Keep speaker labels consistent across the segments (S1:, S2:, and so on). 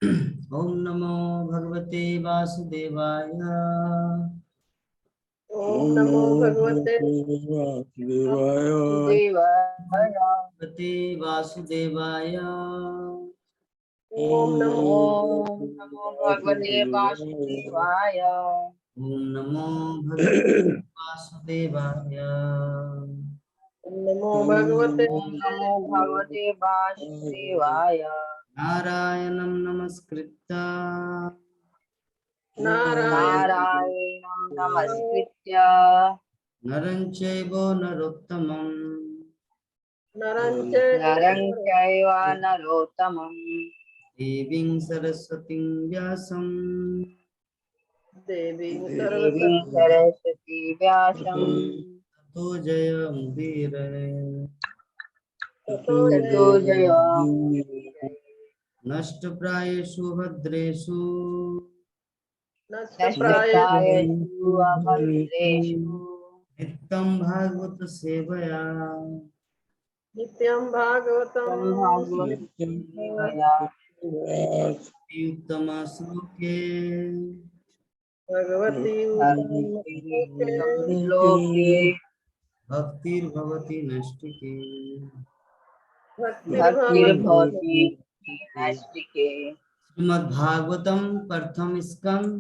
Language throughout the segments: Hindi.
S1: ओम नमो भगवते वासुदेवाय।
S2: ओम नमो भगवते
S3: वासुदेवाय।
S1: भगवते वासुदेवाय।
S2: ओम नमो
S3: ओम
S4: नमो भगवते वासुदेवाय।
S1: ओम नमो भगवते वासुदेवाय।
S2: नमो भगवते
S4: नमो भगवते वासुदेवाय।
S1: नारायणं नमस्कृत्य
S2: नारायण
S4: नारायणं नमस्कृत्य
S1: नरं चैव नरोत्तमं
S2: नरं
S4: नरं चैव नरोत्तमं
S1: देवीं सरस्वतीं व्यासं
S2: देवी
S4: देवीं
S2: सरस्वती
S4: सरस्वती व्यासं
S1: ततो जयमुदीरये।
S2: ततो
S4: ततो
S2: जयति
S4: जयमुदीरये।
S1: नष्टप्रायेषु भद्रेषु
S2: नष्टप्राये
S4: नष्टप्रायेषु अभद्रेषु
S1: नित्यं भागवत सेवया
S2: नित्यं भागवतं
S4: तं भागवतं सेवया
S1: उत्तमश्लोके
S2: भगवती
S4: भक्तियुक्तं
S2: उत्तम
S4: श्लोके
S1: भक्तिर्भवति नष्टिके।
S2: भक्तिर्भवति
S4: भक्तिर्भवति नैष्टिके।
S1: श्रीमद्भागवतम प्रथम स्कंद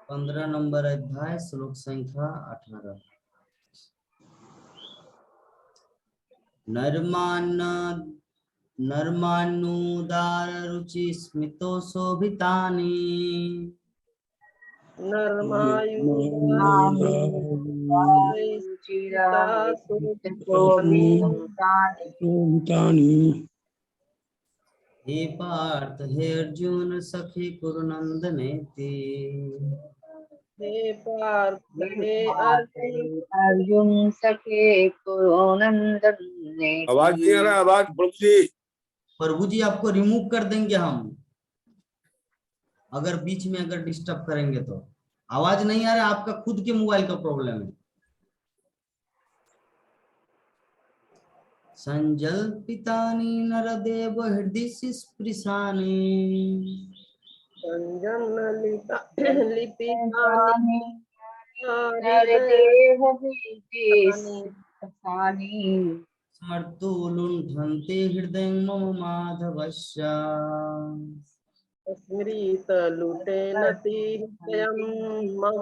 S1: 15 नंबर अध्याय श्लोक संख्या 18। नर्मानुदार रुचि स्मितो शोभितानि हे पार्थ हे अर्जुन सखी कुरुनंदनेति।
S2: हे पार्थ हे अर्जुन
S4: अर्जुन सखे कुरुनंदन ने।
S3: आवाज नहीं आ रहा, आवाज प्रभु जी।
S1: प्रभु जी आपको रिमूव कर देंगे हम, अगर बीच में अगर डिस्टर्ब करेंगे तो। आवाज नहीं आ रहा, आपका खुद के मोबाइल का प्रॉब्लम है। संजल्पितानि नरदेव हृदि स्पृशानि
S2: संजनलिता लिपितानि हृदय
S4: नरदेह विदेशानि
S1: स्मर्तुलुण्ठन्ते हृदय मम माधवस्य।
S2: स्मृतलुटेन हृदयं मम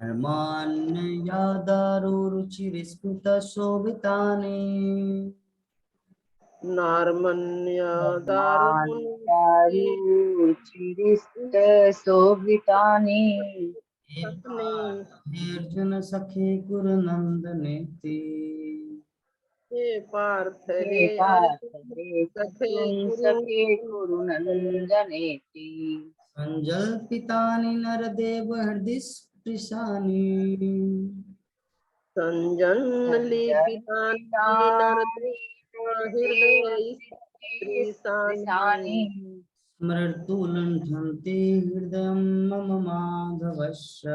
S1: धर्मान्यदारुरुचिरिस्मृतशोभितानि
S4: नार्मण्यादारुचिरिष्टशोभितानि
S1: हे पार्थ हे अर्जुन सखे कुरुनन्दनेति।
S2: हे पार्थ
S4: हे
S2: हे
S4: पार्थ
S2: अर्जुन
S4: हे
S2: सखे
S4: अर्जुन सखे कुरुनन्दनेति।
S1: संजल्पितानि नरदेव हृदि स्पृशानि
S2: संजन्लिपितानि नरदेव
S4: स्पृशानि
S1: स्मर्तुलुण्ठन्ते हृदयं मम माधवस्य।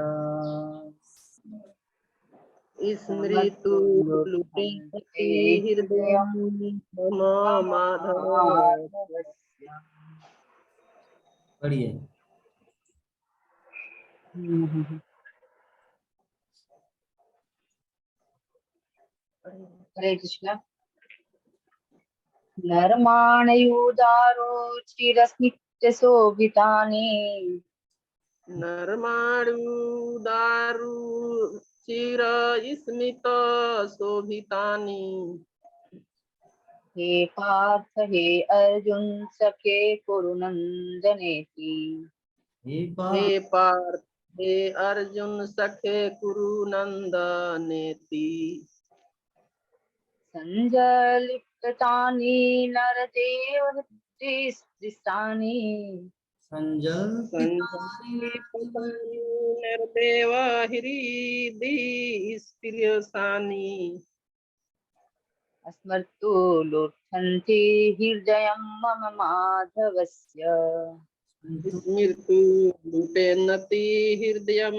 S2: स्मृतु लुटिनति हृदयं मम माधव।
S1: पढ़िए।
S4: हरे कृष्ण। नर्माणयुदारोचिरस्निग्धशोभितानि
S2: नर्माणुदारु चिर स्मित शोभितानि
S4: हे पार्थ हे अर्जुन सखे कुरुनन्दनेति।
S1: हे
S2: हे पार्थ हे अर्जुन सखे कुरु नंदनेति।
S4: संजलिप्तानि नरदेव हृदयस्पृशानि
S1: संजल्पितानि
S2: निर्देव हृदि स्पृशानि
S4: स्मर्तु लुठन्ति हृदयं मम माधवस्य।
S2: स्मृतु लुटेनति हृदयं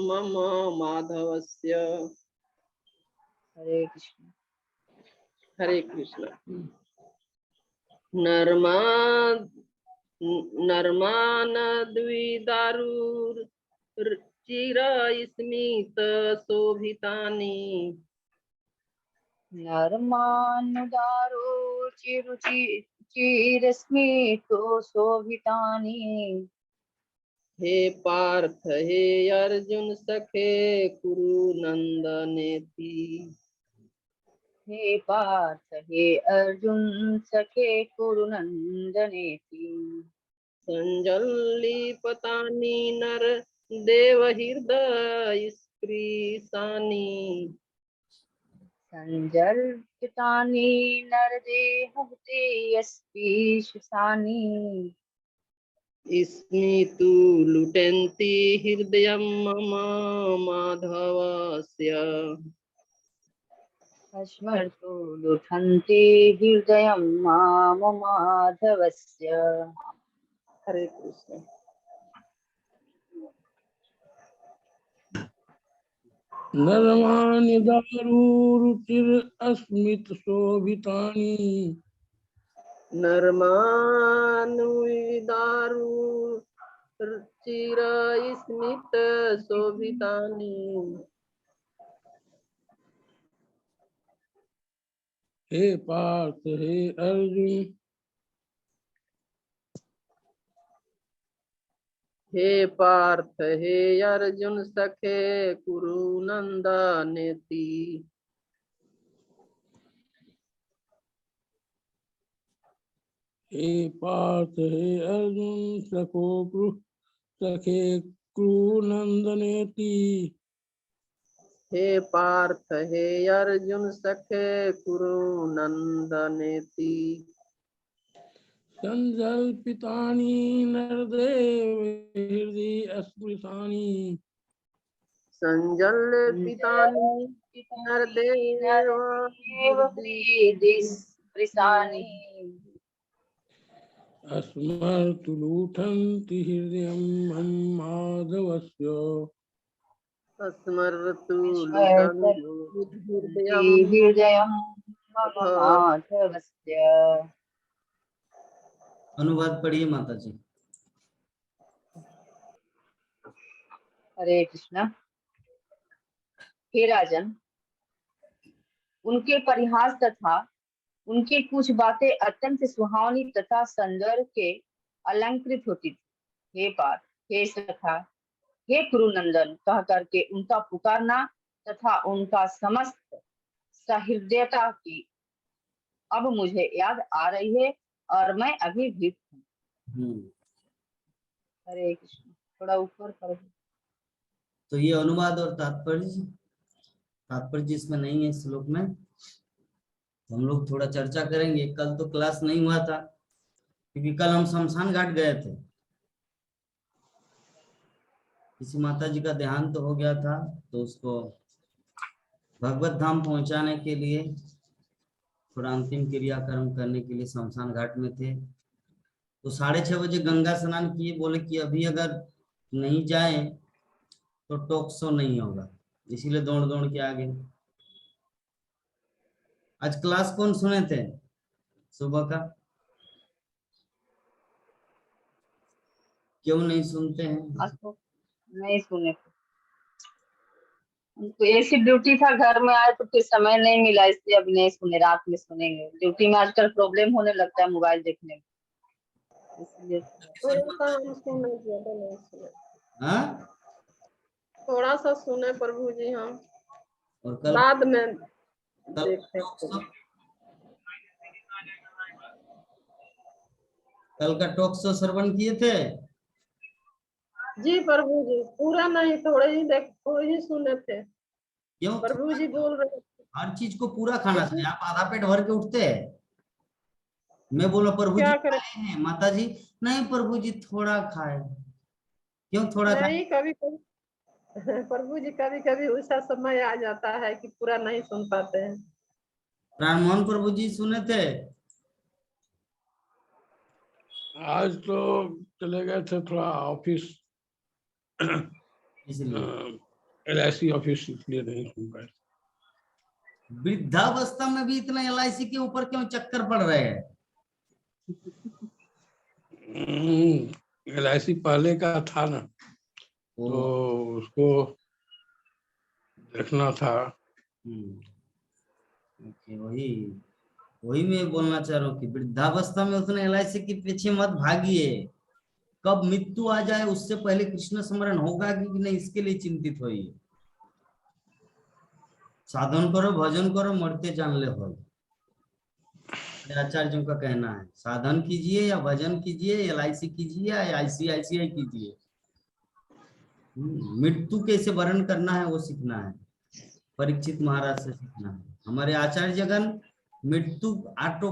S2: मम माधवस्य।
S4: हरे कृष्ण।
S2: हरे कृष्ण। नर्मा नर्मानद्विदारुर चिर स्मित शोभितानि
S4: नर्मानुदारो चिरस्मितो शोभितानि।
S2: हे पार्थ हे अर्जुन सखे कुरु नंदनेति
S4: हे पार्थ हे अर्जुन सखे कुरु नंदनेति।
S2: संजल्लिपतानि नर देव हृदय स्पृशानि
S4: संजल्पितानि नरदेहते यस्पीशसानि।
S2: स्मितु लुटन्ति हृदयं मम माधवस्य
S4: स्मर्तु लुठन्ति हृदयं माम माधवस्य।
S2: हरे कृष्ण।
S3: नरमानि दारुरुचिर अस्मित शोभितानि
S2: नर्मानुदारु चिर स्मित शोभितानि
S3: हे पार्थ हे अर्जुन
S2: हे पार्थ हे अर्जुन सखे कुरु नंदनेति
S3: हे पार्थ हे अर्जुन सखे कुरुनंदनेति
S2: हे पार्थ हे अर्जुन सखे कुरु नंदनेति
S3: संजल्पितानि नरदेव हृदय स्पृशानि
S2: संजल्पितानि नरदेव
S4: हृदिस्पृशानि।
S3: अस्मर्तु लुठन्ति हृदयं मम माधवस्य
S2: स्मर्तु
S4: स्मर्तु हृदयं मम माधवस्य।
S1: अनुवाद पढ़िए माता जी।
S4: हरे कृष्ण। हे राजन, उनके परिहास तथा उनकी कुछ बातें अत्यंत सुहावनी तथा सौंदर्य के अलंकृत होती थी। हे पार्थ, हे सखा, हे कुरुनंदन कह करके उनका पुकारना तथा उनका समस्त सहृदयता की अब मुझे याद आ रही है और मैं अभिभूत हूँ। हरे कृष्ण। थोड़ा ऊपर कर।
S1: तो ये अनुवाद और तात्पर्य जिसमें नहीं है श्लोक में, तो हम लोग थोड़ा चर्चा करेंगे। कल तो क्लास नहीं हुआ था क्योंकि कल हम शमशान घाट गए थे। किसी माता जी का देहांत हो गया था, तो उसको भगवत धाम पहुंचाने के लिए थोड़ा अंतिम क्रियाक्रम करने के लिए शमशान घाट में थे। तो 6:30 बजे गंगा स्नान किए, बोले कि अभी अगर नहीं जाए तो टॉक शो नहीं होगा, इसीलिए दौड़ दौड़ के आ गए। आज क्लास कौन सुने थे सुबह का? क्यों नहीं सुनते हैं?
S4: नहीं सुने। तो ऐसी ड्यूटी था, घर में आए तो फिर समय नहीं मिला, इसलिए अभी नहीं सुने। रात में सुनेंगे। ड्यूटी में आजकल प्रॉब्लम होने लगता है मोबाइल देखने में, इसलिए
S2: थोड़ा सा सुने प्रभु जी हम,
S1: और कल
S2: बाद में देखते।
S1: कल का टॉक शो श्रवण किए थे?
S2: जी प्रभु जी, पूरा नहीं, थोड़े ही सुने थे।
S1: क्यों?
S2: प्रभु जी बोल रहे
S1: हर चीज को पूरा खाना चाहिए। आप आधा पेट भर के उठते हैं। मैं बोला प्रभु जी
S2: क्या करें?
S1: खाए हैं, माता जी नहीं प्रभु जी थोड़ा खाए। क्यों थोड़ा खाए?
S2: नहीं, कभी कभी प्रभु जी कभी कभी ऐसा समय आ जाता है कि पूरा नहीं सुन पाते हैं।
S1: राममोहन प्रभु जी सुने थे?
S3: आज तो चले गए थे थोड़ा ऑफिस,
S1: इसलिए
S3: LIC ऑफिस, इसलिए नहीं सुन पाए।
S1: वृद्धावस्था में भी इतना LIC के ऊपर क्यों चक्कर पड़ रहे हैं?
S3: LIC पहले का था ना,
S1: वो
S3: तो उसको देखना था।
S1: ओके, वही वही मैं बोलना चाह रहा हूँ कि वृद्धावस्था में उतने LIC के पीछे मत भागिए। कब मृत्यु आ जाए उससे पहले कृष्ण स्मरण होगा कि नहीं, इसके लिए चिंतित होइए। साधन करो, भजन करो, मरते जान ले हो, आचार्यों का कहना है। साधन कीजिए या भजन कीजिए, LIC कीजिए या ICICI कीजिए, मृत्यु कैसे वर्ण करना है वो सीखना है। परीक्षित महाराज से सीखना है। हमारे आचार्य जगन मृत्यु ऑटो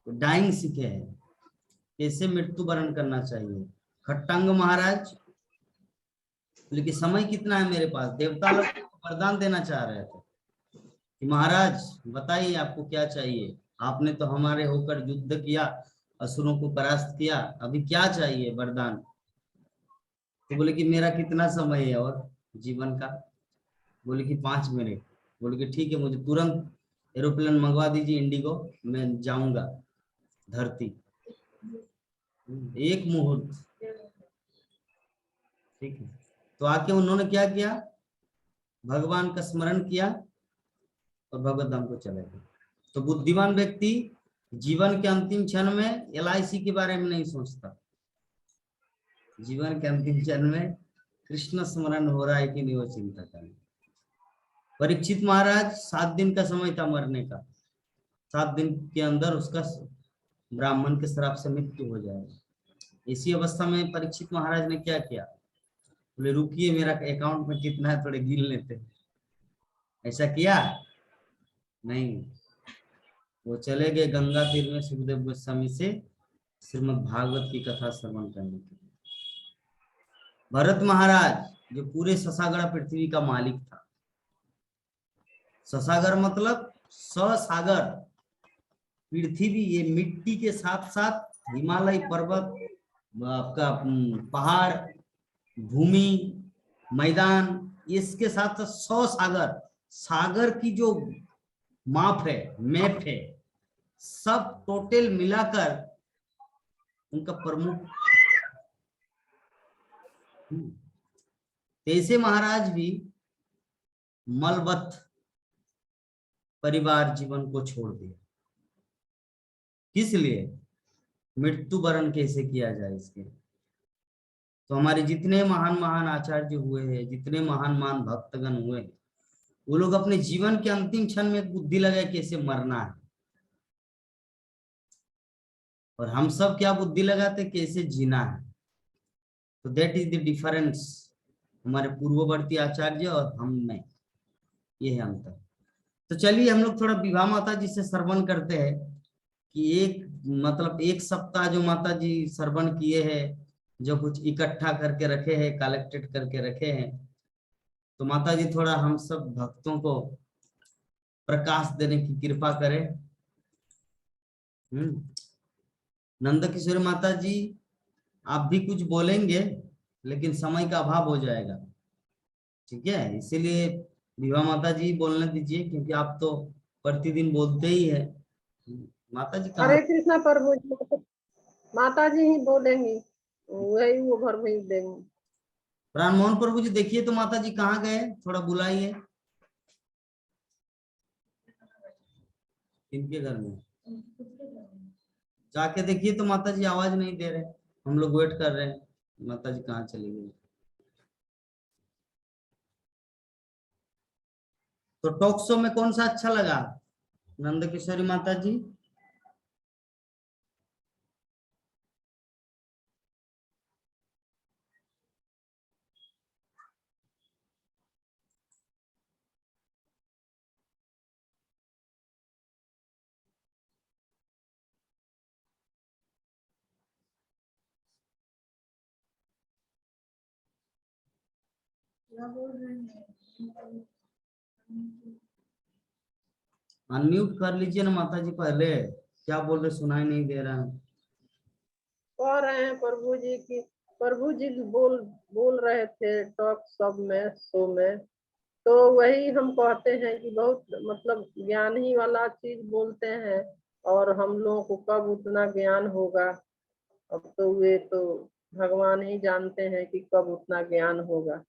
S1: डाइंग सीखे हैं, कैसे मृत्यु वर्ण करना चाहिए। खट्टांग महाराज बोले कि समय कितना है मेरे पास, देवता लोग वरदान देना चाह रहे थे कि महाराज बताइए आपको क्या चाहिए, आपने तो हमारे होकर युद्ध किया, असुरों को परास्त किया, अभी क्या चाहिए वरदान। तो बोले कि मेरा कितना समय है और जीवन का, बोले कि 5 मिनट। बोले कि ठीक है, मुझे तुरंत एरोप्लेन मंगवा दीजिए इंडिगो, मैं जाऊंगा धरती, 1 मुहूर्त। ठीक है, तो आके उन्होंने क्या किया, भगवान का स्मरण किया और भगवत धाम को चले गए। तो बुद्धिमान व्यक्ति जीवन के अंतिम क्षण में LIC के बारे में नहीं सोचता, जीवन के अंतिम क्षण में कृष्ण स्मरण हो रहा है कि नहीं वो चिंता करें। परीक्षित महाराज 7 दिन का समय था मरने का, 7 दिन के अंदर उसका ब्राह्मण के श्राप से मृत्यु हो जाएगा। इसी अवस्था में परीक्षित महाराज ने क्या किया, बोले रुकिए मेरा अकाउंट में कितना है थोड़े गिन लेते। ऐसा किया नहीं, वो चले गए गंगा तीर में सुखदेव गोस्वामी से श्रीमद् भागवत की कथा श्रवण करने के लिए। भरत महाराज जो पूरे ससागरा पृथ्वी का मालिक था, ससागर मतलब ससागर, पृथ्वी ये मिट्टी के साथ साथ हिमालय पर्वत, आपका पहाड़, भूमि, मैदान, इसके साथ साथ 100 सागर, सागर की जो माप है, मैप है, सब टोटल मिलाकर उनका प्रमुख। ऐसे महाराज भी मलबत परिवार जीवन को छोड़ दिया, किस लिए, मृत्यु वरण कैसे किया जाए इसके। तो हमारे जितने महान महान आचार्य हुए हैं, जितने महान महान भक्तगण हुए, वो लोग अपने जीवन के अंतिम क्षण में बुद्धि लगाए कैसे मरना है, और हम सब क्या बुद्धि लगाते कैसे जीना है। तो दैट इज द डिफरेंस हमारे पूर्ववर्ती आचार्य और हम में, ये है अंतर। तो चलिए हम लोग थोड़ा विभा माता जी से श्रवण करते हैं कि एक सप्ताह जो माता जी श्रवण किए हैं, जो कुछ इकट्ठा करके रखे हैं, कलेक्टेड करके रखे हैं, तो माता जी थोड़ा हम सब भक्तों को प्रकाश देने की कृपा करें। नंद किशोरी माता जी आप भी कुछ बोलेंगे, लेकिन समय का अभाव हो जाएगा, ठीक है, इसीलिए विभा माता जी बोलने दीजिए, क्योंकि आप तो प्रतिदिन बोलते ही है। माता जी कहाँ?
S2: हरे कृष्णा प्रभु जी, माता जी ही बोलेंगी, वही वो भर वही देंगे।
S1: प्राण मोहन प्रभु जी देखिए तो माता जी कहाँ गए, थोड़ा बुलाइए इनके घर में जाके देखिए तो माता जी आवाज नहीं दे रहे, हम लोग वेट कर रहे हैं, माता जी कहाँ चली गई। तो टॉक शो में कौन सा अच्छा लगा, नंद किशोरी माता जी? अनम्यूट कर लीजिए ना माता जी, पहले क्या बोल रहे सुनाई नहीं दे रहा है।
S2: कह रहे हैं प्रभु जी की, प्रभु जी बोल रहे थे टॉक सब में, शो में, तो वही हम कहते हैं कि बहुत मतलब ज्ञान ही वाला चीज बोलते हैं, और हम लोगों को कब उतना ज्ञान होगा। अब तो वे तो भगवान ही जानते हैं कि कब उतना ज्ञान होगा,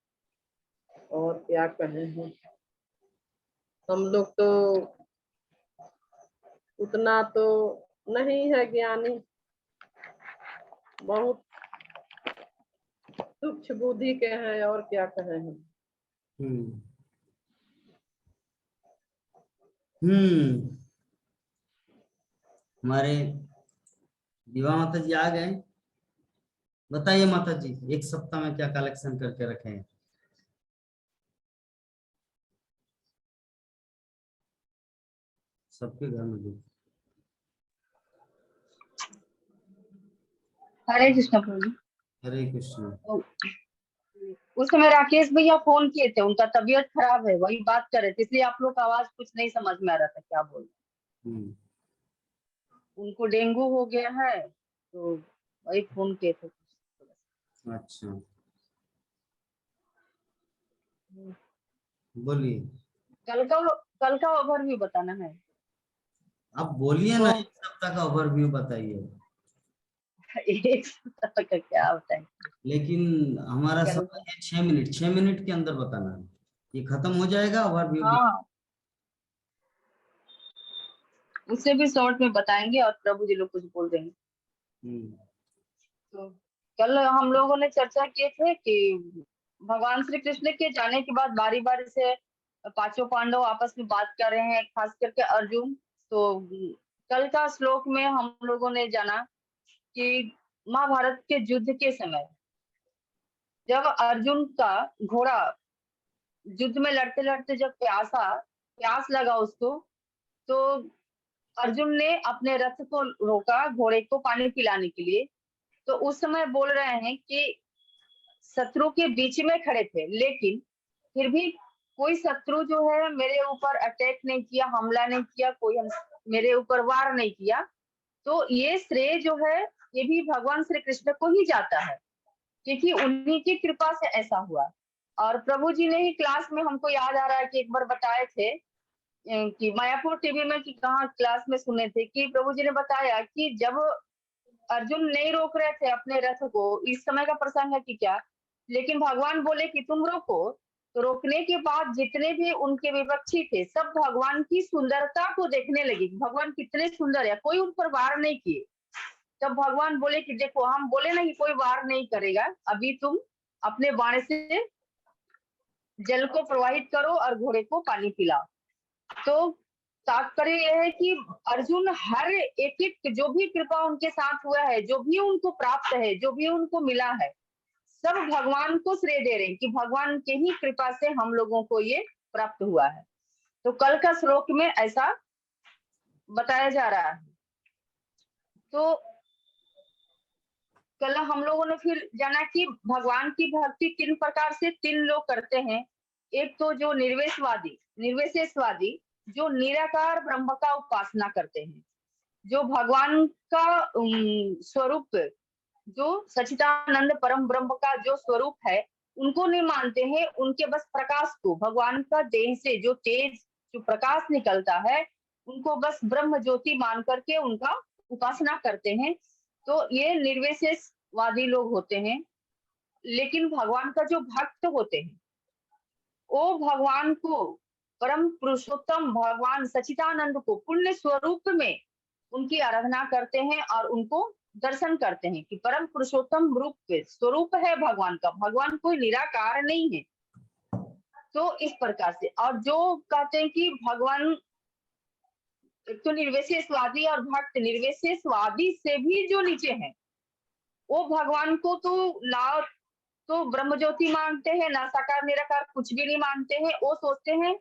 S2: और क्या कहें हम। हम लोग तो उतना तो नहीं है ज्ञानी, बहुत सूक्ष्म बुद्धि के हैं, और क्या कहें हम।
S1: हम्म। हम्म। हमारे दिवा माता जी आ गए। बताइए माता जी, एक सप्ताह में क्या कलेक्शन करके रखे हैं? सबके घर में दूध।
S4: हरे कृष्ण प्रभु जी।
S1: हरे कृष्ण।
S4: उस समय राकेश भैया फोन किए थे, उनका तबीयत खराब है, वही बात कर रहे थे, इसलिए आप लोग का आवाज कुछ नहीं समझ में आ रहा था क्या बोल रहे।
S1: हम्म।
S4: उनको डेंगू हो गया है, तो वही फोन किए थे।
S1: अच्छा, बोलिए।
S4: कल का ओवरव्यू बताना है।
S1: आप बोलिए
S4: तो
S1: ना, एक सप्ताह का ओवरव्यू बताइए।
S4: एक सप्ताह का क्या बताएं।
S1: लेकिन हमारा
S4: कल
S1: समय है 6 मिनट, 6 मिनट के अंदर बताना है। ये खत्म हो जाएगा ओवरव्यू।
S4: हाँ, उससे भी शॉर्ट में बताएंगे और प्रभु जी लोग कुछ बोल देंगे।
S1: हम्म।
S4: तो कल हम लोगों ने चर्चा किए थे कि भगवान श्री कृष्ण के जाने के बाद बारी बारी से पांचों पांडव आपस में बात कर रहे हैं, खास करके अर्जुन। तो कल का श्लोक में हम लोगों ने जाना कि महाभारत के युद्ध के समय जब अर्जुन का घोड़ा युद्ध में लड़ते लड़ते जब प्यास लगा उसको, तो अर्जुन ने अपने रथ को रोका घोड़े को पानी पिलाने के लिए। तो उस समय बोल रहे हैं कि शत्रु के बीच में खड़े थे, लेकिन फिर भी कोई शत्रु जो है मेरे ऊपर अटैक नहीं किया, हमला नहीं किया, मेरे ऊपर वार नहीं किया। तो ये श्रेय जो है ये भी भगवान श्री कृष्ण को ही जाता है, क्योंकि उन्हीं की कृपा से ऐसा हुआ। और प्रभु जी ने ही क्लास में, हमको याद आ रहा है कि एक बार बताए थे कि मायापुर टीवी में, कि कहाँ क्लास में सुने थे कि प्रभु जी ने बताया कि जब अर्जुन नहीं रोक रहे थे अपने रथ को, इस समय का प्रसंग है कि क्या, लेकिन भगवान बोले कि तुम रोको। तो रोकने के बाद जितने भी उनके विपक्षी थे सब भगवान की सुंदरता को देखने लगे, भगवान कितने सुंदर है, कोई उन पर वार नहीं किए। तब भगवान बोले कि देखो, हम बोले ना कि कोई वार नहीं करेगा, अभी तुम अपने बाण से जल को प्रवाहित करो और घोड़े को पानी पिलाओ। तो तात्पर्य यह है कि अर्जुन हर एक एक जो भी कृपा उनके साथ हुआ है, जो भी उनको प्राप्त है, जो भी उनको मिला है, सब भगवान को श्रेय दे रहे हैं कि भगवान के ही कृपा से हम लोगों को ये प्राप्त हुआ है। तो कल का श्लोक में ऐसा बताया जा रहा है। तो कल हम लोगों ने फिर जाना कि भगवान की भक्ति तीन प्रकार से तीन लोग करते हैं। एक तो जो निर्विशेषवादी, जो निराकार ब्रह्म का उपासना करते हैं, जो भगवान का स्वरूप, जो सच्चिदानंद परम ब्रह्म का जो स्वरूप है उनको नहीं मानते हैं, उनके बस प्रकाश को, भगवान का देह से जो तेज जो प्रकाश निकलता है उनको बस ब्रह्म ज्योति मान करके उनका उपासना करते हैं। तो ये निर्विशेषवादी लोग होते हैं। लेकिन भगवान का जो भक्त होते हैं वो भगवान को, परम पुरुषोत्तम भगवान सच्चिदानंद को पुण्य स्वरूप में उनकी आराधना करते हैं और उनको दर्शन करते हैं कि परम पुरुषोत्तम रूप स्वरूप है भगवान का, भगवान कोई निराकार नहीं है। तो इस प्रकार से, और जो कहते हैं कि भगवान, एक तो निर्विशेषवादी और भक्त, निर्विशेषवादी से भी जो नीचे हैं वो भगवान को तो ना तो ब्रह्म ज्योति मानते हैं, ना साकार निराकार कुछ भी नहीं मानते हैं। वो सोचते हैं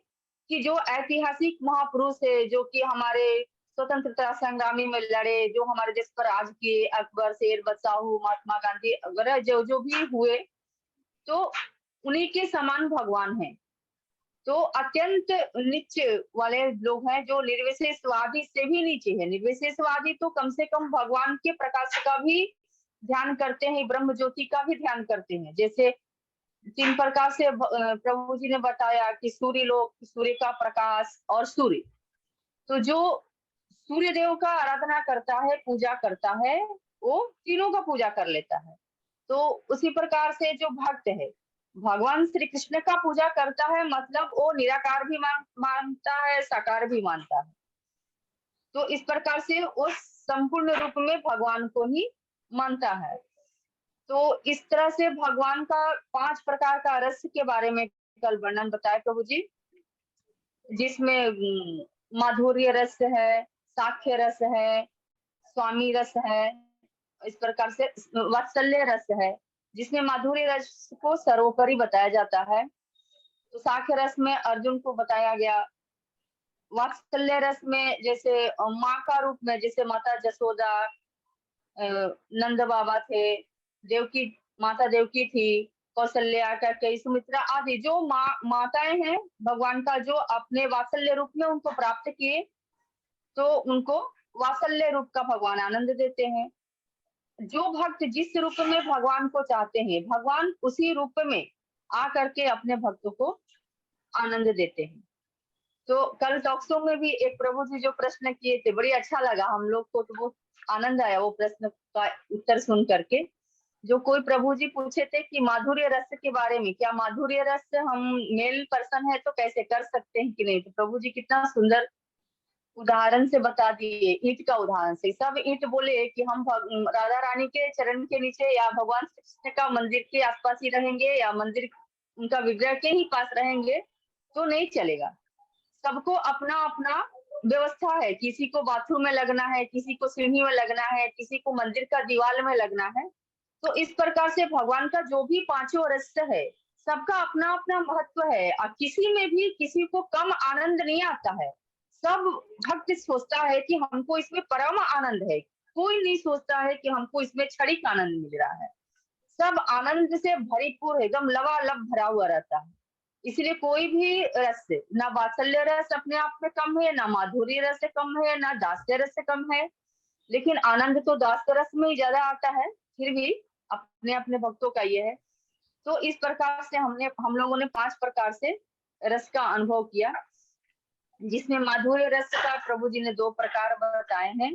S4: कि जो ऐतिहासिक महापुरुष है, जो कि हमारे स्वतंत्रता संग्रामी में लड़े, जो हमारे देश पर राज किए, अकबर, शेर बदशाहू, महात्मा गांधी वगैरह जो जो भी हुए, तो उन्हीं के समान भगवान है। तो अत्यंत नीचे वाले लोग हैं जो निर्विशेषवादी से भी नीचे है। निर्विशेषवादी तो कम से कम भगवान के प्रकाश का भी ध्यान करते हैं, ब्रह्म ज्योति का भी ध्यान करते हैं। जैसे तीन प्रकार से प्रभु जी ने बताया कि सूर्य लोक, सूर्य का प्रकाश और सूर्य। तो जो सूर्य देव का आराधना करता है, पूजा करता है, वो तीनों का पूजा कर लेता है। तो उसी प्रकार से जो भक्त है भगवान श्री कृष्ण का पूजा करता है, मतलब वो निराकार भी मानता है, साकार भी मानता है। तो इस प्रकार से वो संपूर्ण रूप में भगवान को ही मानता है। तो इस तरह से भगवान का 5 प्रकार का रस के बारे में कल वर्णन बताया प्रभु जी, जिसमें माधुर्य रस है, साख्य रस है, स्वामी रस है, इस प्रकार से वात्सल्य रस है, जिसमें माधुर्य रस को सर्वोपरि बताया जाता है। तो साख्य रस में अर्जुन को बताया गया। वात्सल्य रस में जैसे माँ का रूप में, जैसे माता जसोदा, नंद बाबा थे, देवकी माता देवकी थी, कौशल्या, कैकेयी, सुमित्रा आदि जो माताएं हैं भगवान का, जो अपने वात्सल्य रूप में उनको प्राप्त किए, तो उनको वात्सल्य रूप का भगवान आनंद देते हैं। जो भक्त जिस रूप में भगवान को चाहते हैं, भगवान उसी रूप में आकर के अपने भक्तों को आनंद देते हैं। तो कल टॉक शो में भी एक प्रभु जी जो प्रश्न किए थे, बड़ी अच्छा लगा हम लोग को, तो वो आनंद आया वो प्रश्न का उत्तर सुन करके। जो कोई प्रभु जी पूछे थे कि माधुर्य रस के बारे में, क्या माधुर्य रस हम मेल पर्सन है तो कैसे कर सकते हैं कि नहीं, तो प्रभु जी कितना सुंदर उदाहरण से बता दिए, ईंट का उदाहरण से। सब ईंट बोले कि हम राधा रानी के चरण के नीचे या भगवान श्री कृष्ण का मंदिर के आसपास ही रहेंगे या मंदिर उनका विग्रह के ही पास रहेंगे तो नहीं चलेगा। सबको अपना अपना व्यवस्था है, किसी को बाथरूम में लगना है, किसी को सीढ़ी में लगना है, किसी को मंदिर का दीवार में लगना है। तो इस प्रकार से भगवान का जो भी पांचों रस है, सबका अपना अपना महत्व है, और किसी में भी किसी को कम आनंद नहीं आता है। सब भक्त सोचता है कि हमको इसमें परम आनंद है, कोई नहीं सोचता है कि हमको इसमें क्षणिक आनंद मिल रहा है। सब आनंद से भरीपूर, एकदम लबालब भरा हुआ रहता है। इसलिए कोई भी रस, ना वात्सल्य रस अपने आप में कम है, ना माधुर्य रस से कम है, ना दास्य रस से कम है। लेकिन आनंद तो दास्य रस में ही ज्यादा आता है, फिर भी अपने अपने भक्तों का ये है। तो इस प्रकार से हम लोगों ने 5 प्रकार से रस का अनुभव किया, जिसमें माधुर्य रस का प्रभु जी ने 2 प्रकार बताए हैं।